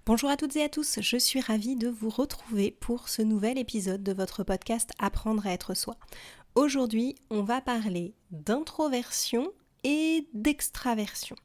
Bonjour à toutes et à tous, je suis ravie de vous retrouver pour ce nouvel épisode de votre podcast Apprendre à être soi. Aujourd'hui, on va parler d'introversion et d'extraversion.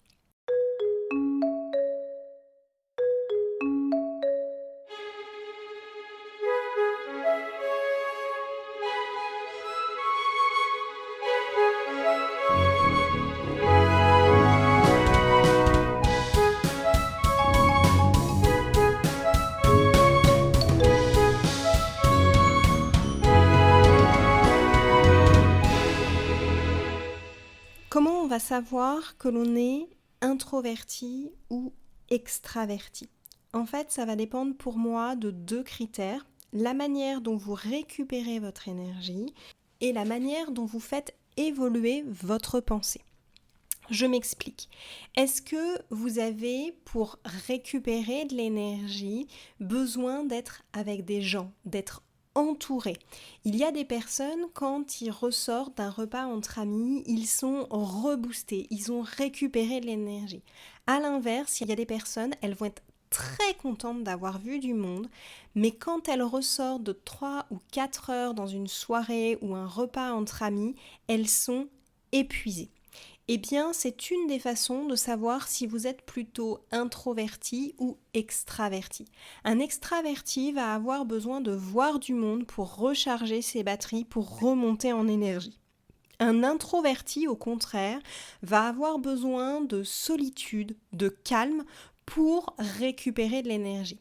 Comment on va savoir que l'on est introverti ou extraverti ? En fait, ça va dépendre pour moi de deux critères. La manière dont vous récupérez votre énergie et la manière dont vous faites évoluer votre pensée. Je m'explique. Est-ce que vous avez, pour récupérer de l'énergie, besoin d'être avec des gens, d'être entouré? Il y a des personnes, quand ils ressortent d'un repas entre amis, ils sont reboostés, ils ont récupéré de l'énergie. À l'inverse, il y a des personnes, elles vont être très contentes d'avoir vu du monde, mais quand elles ressortent de 3 ou 4 heures dans une soirée ou un repas entre amis, elles sont épuisées. Eh bien, c'est une des façons de savoir si vous êtes plutôt introverti ou extraverti. Un extraverti va avoir besoin de voir du monde pour recharger ses batteries, pour remonter en énergie. Un introverti, au contraire, va avoir besoin de solitude, de calme pour récupérer de l'énergie.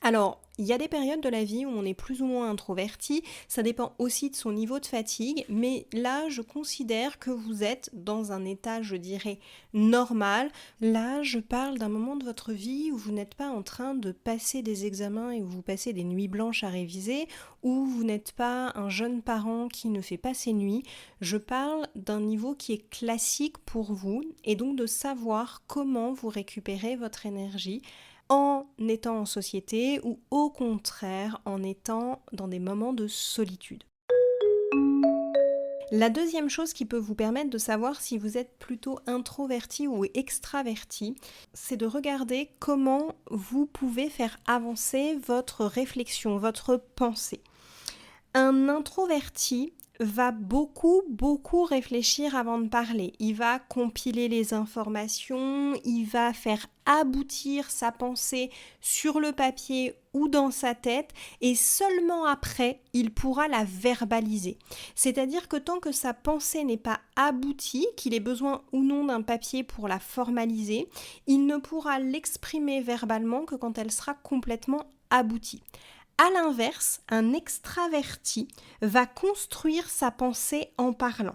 Alors, il y a des périodes de la vie où on est plus ou moins introverti, ça dépend aussi de son niveau de fatigue, mais là, je considère que vous êtes dans un état, je dirais, normal. Là, je parle d'un moment de votre vie où vous n'êtes pas en train de passer des examens et où vous passez des nuits blanches à réviser, où vous n'êtes pas un jeune parent qui ne fait pas ses nuits. Je parle d'un niveau qui est classique pour vous et donc de savoir comment vous récupérez votre énergie en étant en société ou au contraire en étant dans des moments de solitude. La deuxième chose qui peut vous permettre de savoir si vous êtes plutôt introverti ou extraverti, c'est de regarder comment vous pouvez faire avancer votre réflexion, votre pensée. Un introverti va beaucoup réfléchir avant de parler. Il va compiler les informations, il va faire aboutir sa pensée sur le papier ou dans sa tête et seulement après, il pourra la verbaliser. C'est-à-dire que tant que sa pensée n'est pas aboutie, qu'il ait besoin ou non d'un papier pour la formaliser, il ne pourra l'exprimer verbalement que quand elle sera complètement aboutie. À l'inverse, un extraverti va construire sa pensée en parlant.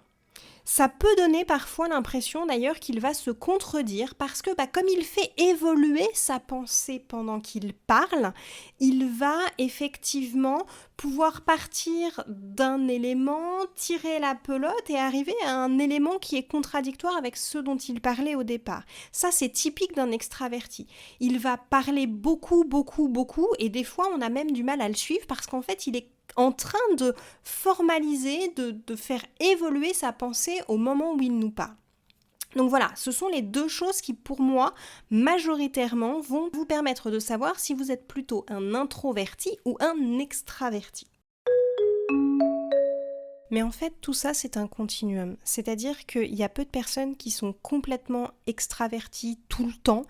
Ça peut donner parfois l'impression d'ailleurs qu'il va se contredire parce que comme il fait évoluer sa pensée pendant qu'il parle, il va effectivement pouvoir partir d'un élément, tirer la pelote et arriver à un élément qui est contradictoire avec ce dont il parlait au départ. Ça, c'est typique d'un extraverti. Il va parler beaucoup et des fois on a même du mal à le suivre parce qu'en fait il est en train de formaliser, de faire évoluer sa pensée au moment où il nous parle. Donc voilà, ce sont les deux choses qui pour moi, majoritairement, vont vous permettre de savoir si vous êtes plutôt un introverti ou un extraverti. Mais en fait, tout ça, c'est un continuum. C'est-à-dire qu'il y a peu de personnes qui sont complètement extraverties tout le temps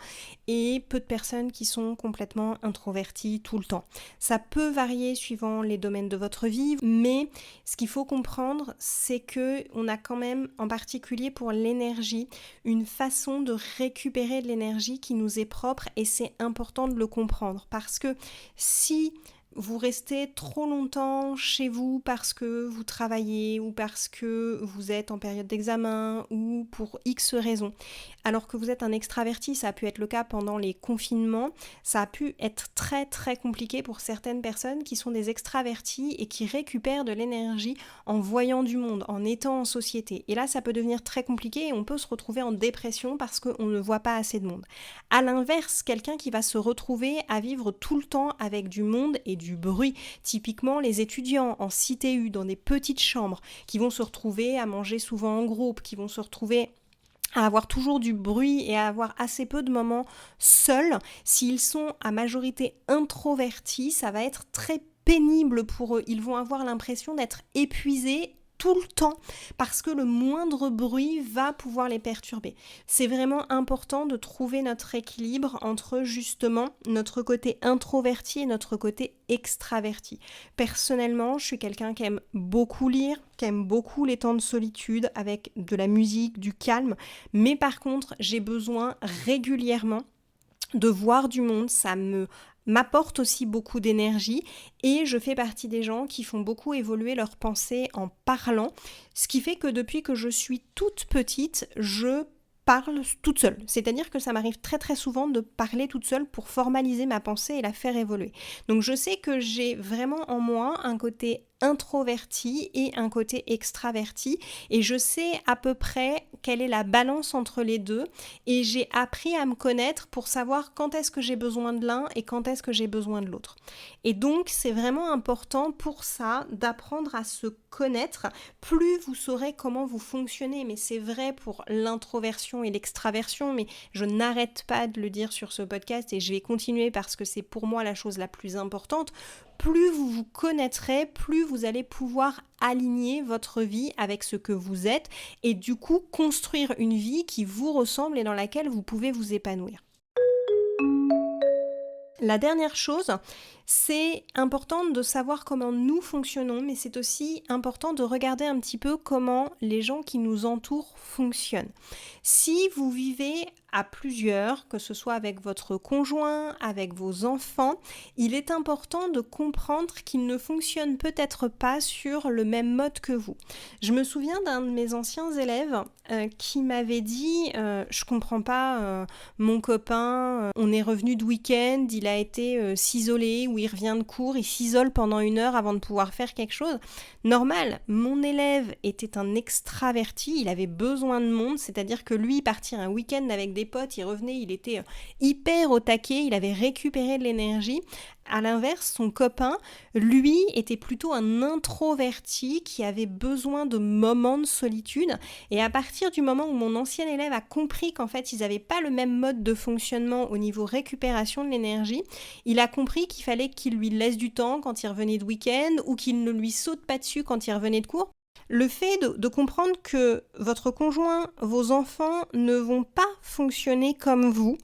et peu de personnes qui sont complètement introverties tout le temps. Ça peut varier suivant les domaines de votre vie, mais ce qu'il faut comprendre, c'est qu'on a quand même, en particulier pour l'énergie, une façon de récupérer de l'énergie qui nous est propre et c'est important de le comprendre. Parce que si vous restez trop longtemps chez vous parce que vous travaillez ou parce que vous êtes en période d'examen ou pour X raisons. Alors que vous êtes un extraverti, ça a pu être le cas pendant les confinements, ça a pu être très compliqué pour certaines personnes qui sont des extravertis et qui récupèrent de l'énergie en voyant du monde, en étant en société. Et là, ça peut devenir très compliqué et on peut se retrouver en dépression parce qu'on ne voit pas assez de monde. À l'inverse, quelqu'un qui va se retrouver à vivre tout le temps avec du monde et du bruit, typiquement les étudiants en CTU, dans des petites chambres, qui vont se retrouver à manger souvent en groupe, qui vont se retrouver à avoir toujours du bruit et à avoir assez peu de moments seuls. S'ils sont à majorité introvertis, ça va être très pénible pour eux. Ils vont avoir l'impression d'être épuisés tout le temps parce que le moindre bruit va pouvoir les perturber. C'est vraiment important de trouver notre équilibre entre justement notre côté introverti et notre côté extraverti. Personnellement, je suis quelqu'un qui aime beaucoup lire, qui aime beaucoup les temps de solitude avec de la musique, du calme, mais par contre, j'ai besoin régulièrement de voir du monde, ça m'apporte aussi beaucoup d'énergie et je fais partie des gens qui font beaucoup évoluer leurs pensées en parlant, ce qui fait que depuis que je suis toute petite, je parle toute seule. C'est-à-dire que ça m'arrive très très souvent de parler toute seule pour formaliser ma pensée et la faire évoluer. Donc je sais que j'ai vraiment en moi un côté introverti et un côté extraverti et je sais à peu près quelle est la balance entre les deux et j'ai appris à me connaître pour savoir quand est-ce que j'ai besoin de l'un et quand est-ce que j'ai besoin de l'autre. Et donc c'est vraiment important pour ça d'apprendre à se connaître. Plus vous saurez comment vous fonctionnez, mais c'est vrai pour l'introversion et l'extraversion, mais je n'arrête pas de le dire sur ce podcast et je vais continuer parce que c'est pour moi la chose la plus importante. Plus vous vous connaîtrez, plus vous allez pouvoir aligner votre vie avec ce que vous êtes et du coup construire une vie qui vous ressemble et dans laquelle vous pouvez vous épanouir. La dernière chose, c'est important de savoir comment nous fonctionnons, mais c'est aussi important de regarder un petit peu comment les gens qui nous entourent fonctionnent. Si vous vivez à plusieurs, que ce soit avec votre conjoint, avec vos enfants, il est important de comprendre qu'ils ne fonctionnent peut-être pas sur le même mode que vous. Je me souviens d'un de mes anciens élèves qui m'avait dit je comprends pas, mon copain, on est revenu de week-end, il a été s'isoler ou il revient de cours, il s'isole pendant 1 heure avant de pouvoir faire quelque chose. Normal, mon élève était un extraverti, il avait besoin de monde, c'est-à-dire que lui, partir un week-end avec des potes, il revenait, il était hyper au taquet, il avait récupéré de l'énergie. À l'inverse, son copain, lui, était plutôt un introverti qui avait besoin de moments de solitude. Et à partir du moment où mon ancien élève a compris qu'en fait, ils n'avaient pas le même mode de fonctionnement au niveau récupération de l'énergie, il a compris qu'il fallait qu'il lui laisse du temps quand il revenait de week-end ou qu'il ne lui saute pas dessus quand il revenait de cours. Le fait de comprendre que votre conjoint, vos enfants ne vont pas fonctionner comme vous,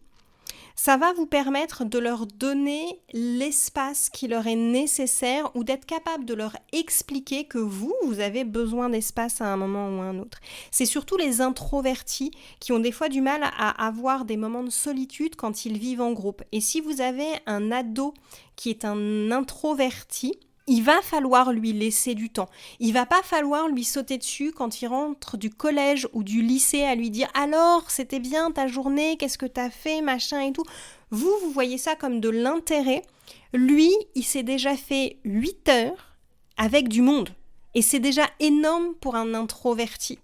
ça va vous permettre de leur donner l'espace qui leur est nécessaire ou d'être capable de leur expliquer que vous avez besoin d'espace à un moment ou à un autre. C'est surtout les introvertis qui ont des fois du mal à avoir des moments de solitude quand ils vivent en groupe. Et si vous avez un ado qui est un introverti, il va falloir lui laisser du temps. Il va pas falloir lui sauter dessus quand il rentre du collège ou du lycée à lui dire « Alors, c'était bien ta journée, qu'est-ce que t'as fait, machin et tout ». Vous voyez ça comme de l'intérêt. Lui, il s'est déjà fait 8 heures avec du monde. Et c'est déjà énorme pour un introverti.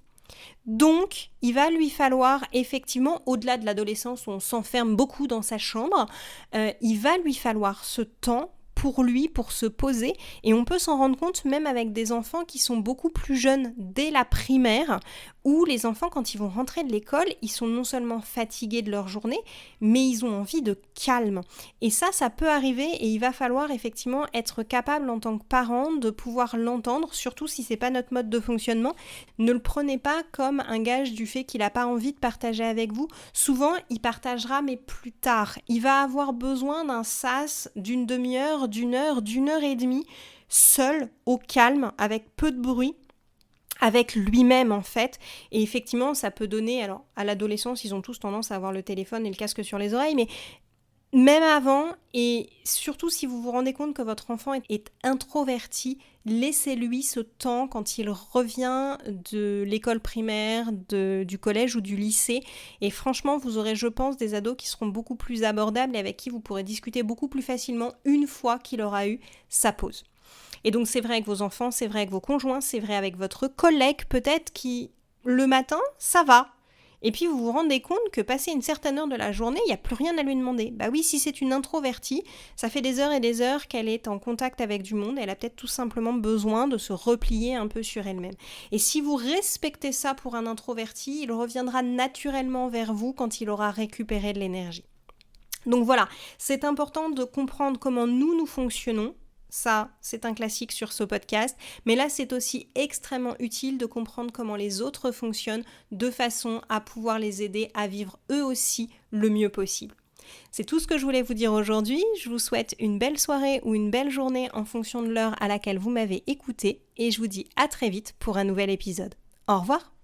Donc, il va lui falloir effectivement, au-delà de l'adolescence où on s'enferme beaucoup dans sa chambre, il va lui falloir ce temps pour lui, pour se poser. Et on peut s'en rendre compte même avec des enfants qui sont beaucoup plus jeunes dès la primaire, où les enfants, quand ils vont rentrer de l'école, ils sont non seulement fatigués de leur journée, mais ils ont envie de calme. Et ça peut arriver et il va falloir effectivement être capable en tant que parent de pouvoir l'entendre, surtout si c'est pas notre mode de fonctionnement. Ne le prenez pas comme un gage du fait qu'il n'a pas envie de partager avec vous. Souvent, il partagera, mais plus tard. Il va avoir besoin d'un sas d'une demi-heure, d'une heure et demie, seul, au calme, avec peu de bruit, avec lui-même en fait, et effectivement ça peut donner, alors à l'adolescence ils ont tous tendance à avoir le téléphone et le casque sur les oreilles, mais même avant, et surtout si vous vous rendez compte que votre enfant est introverti, laissez-lui ce temps quand il revient de l'école primaire, du collège ou du lycée, et franchement vous aurez je pense des ados qui seront beaucoup plus abordables et avec qui vous pourrez discuter beaucoup plus facilement une fois qu'il aura eu sa pause. Et donc c'est vrai avec vos enfants, c'est vrai avec vos conjoints, c'est vrai avec votre collègue peut-être qui, le matin, ça va. Et puis vous vous rendez compte que passé une certaine heure de la journée, il n'y a plus rien à lui demander. Bah oui, si c'est une introvertie, ça fait des heures et des heures qu'elle est en contact avec du monde, elle a peut-être tout simplement besoin de se replier un peu sur elle-même. Et si vous respectez ça pour un introverti, il reviendra naturellement vers vous quand il aura récupéré de l'énergie. Donc voilà, c'est important de comprendre comment nous fonctionnons. Ça, c'est un classique sur ce podcast. Mais là, c'est aussi extrêmement utile de comprendre comment les autres fonctionnent de façon à pouvoir les aider à vivre eux aussi le mieux possible. C'est tout ce que je voulais vous dire aujourd'hui. Je vous souhaite une belle soirée ou une belle journée en fonction de l'heure à laquelle vous m'avez écouté. Et je vous dis à très vite pour un nouvel épisode. Au revoir!